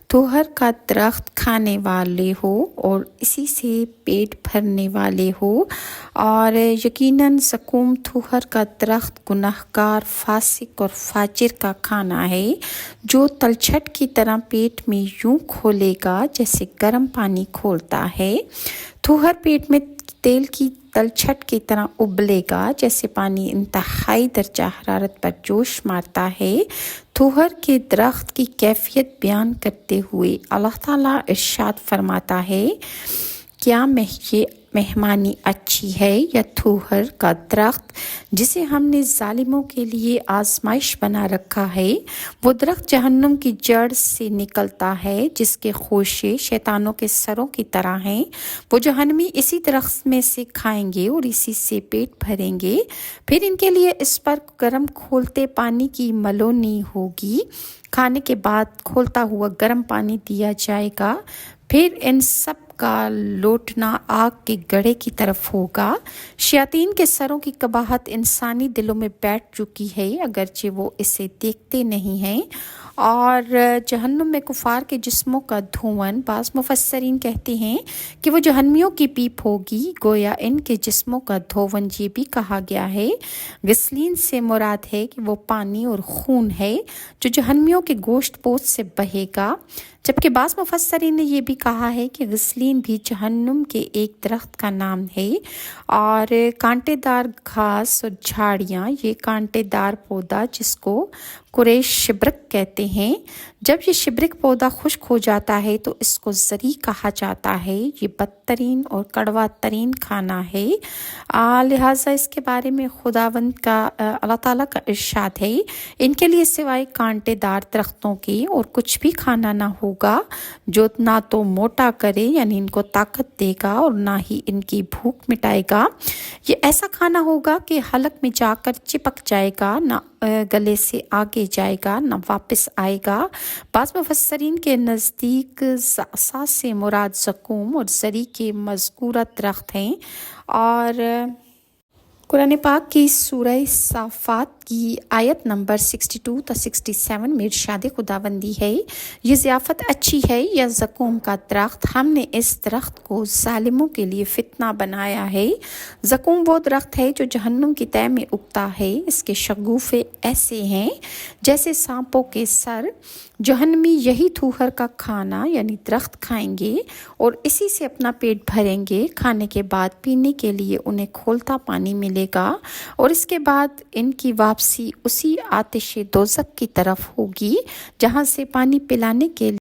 توہر کا درخت کھانے والے ہو اور اسی سے پیٹ بھرنے والے ہو، اور یقیناً زقوم توہر کا درخت گناہگار، فاسق اور فاجر کا کھانا ہے، جو تلچھٹ کی طرح پیٹ میں یوں کھولے گا جیسے گرم پانی کھولتا ہے۔ توہر پیٹ میں تیل کی تلچھٹ کی طرح ابلے گا جیسے پانی انتہائی درجہ حرارت پر جوش مارتا ہے۔ توہر کے درخت کی کیفیت بیان کرتے ہوئے اللہ تعالیٰ ارشاد فرماتا ہے، کیا یہ مہمانی اچھی ہے یا توہر کا درخت جسے ہم نے ظالموں کے لیے آزمائش بنا رکھا ہے؟ وہ درخت جہنم کی جڑ سے نکلتا ہے جس کے خوشے شیطانوں کے سروں کی طرح ہیں۔ وہ جہنمی اسی درخت میں سے کھائیں گے اور اسی سے پیٹ بھریں گے، پھر ان کے لیے اس پر گرم کھولتے پانی کی ملونی ہوگی۔ کھانے کے بعد کھولتا ہوا گرم پانی دیا جائے گا، پھر ان سب کا لوٹنا آگ کے گڑھے کی طرف ہوگا۔ شیاطین کے سروں کی قباحت انسانی دلوں میں بیٹھ چکی ہے، اگرچہ وہ اسے دیکھتے نہیں ہیں۔ اور جہنم میں کفار کے جسموں کا دھواں، بعض مفسرین کہتے ہیں کہ وہ جہنمیوں کی پیپ ہوگی، گویا ان کے جسموں کا دھواں یہ بھی کہا گیا ہے۔ غسلین سے مراد ہے کہ وہ پانی اور خون ہے جو جہنمیوں کے گوشت پوست سے بہے گا، جبکہ بعض مفسرین نے یہ بھی کہا ہے کہ غسلین بھی جہنم کے ایک درخت کا نام ہے۔ اور کانٹے دار گھاس اور جھاڑیاں، یہ کانٹے دار پودا جس کو قریش شبرک کہتے ہیں، جب یہ شبرک پودا خشک ہو جاتا ہے تو اس کو زری کہا جاتا ہے۔ یہ بدترین اور کڑوا ترین کھانا ہے، لہٰذا اس کے بارے میں خداوند کا اللہ تعالیٰ کا ارشاد ہے، ان کے لیے سوائے کانٹے دار درختوں کے اور کچھ بھی کھانا نہ ہوگا جو نہ تو موٹا کرے یعنی ان کو طاقت دے گا اور نہ ہی ان کی بھوک مٹائے گا۔ یہ ایسا کھانا ہوگا کہ حلق میں جا کر چپک جائے گا، نہ گلے سے آگے جائے گا نہ واپس آئے گا۔ بعض مفسرین کے نزدیک زعصا سے مراد زقوم اور زری کے مذکورہ درخت ہیں۔ اور قرآن پاک کی سورہ صافات کی آیت نمبر 62 تا 67 میں ارشاد خداوندی ہے، یہ ضیافت اچھی ہے یا زقوم کا درخت، ہم نے اس درخت کو ظالموں کے لیے فتنہ بنایا ہے۔ زقوم وہ درخت ہے جو جہنم کی تہہ میں اگتا ہے، اس کے شگوفے ایسے ہیں جیسے سانپوں کے سر۔ جہنمی یہی توہر کا کھانا یعنی درخت کھائیں گے اور اسی سے اپنا پیٹ بھریں گے۔ کھانے کے بعد پینے کے لیے انہیں کھولتا پانی ملے گا اور اس کے بعد ان کی واپسی اسی آتش دوزخ کی طرف ہوگی جہاں سے پانی پلانے کے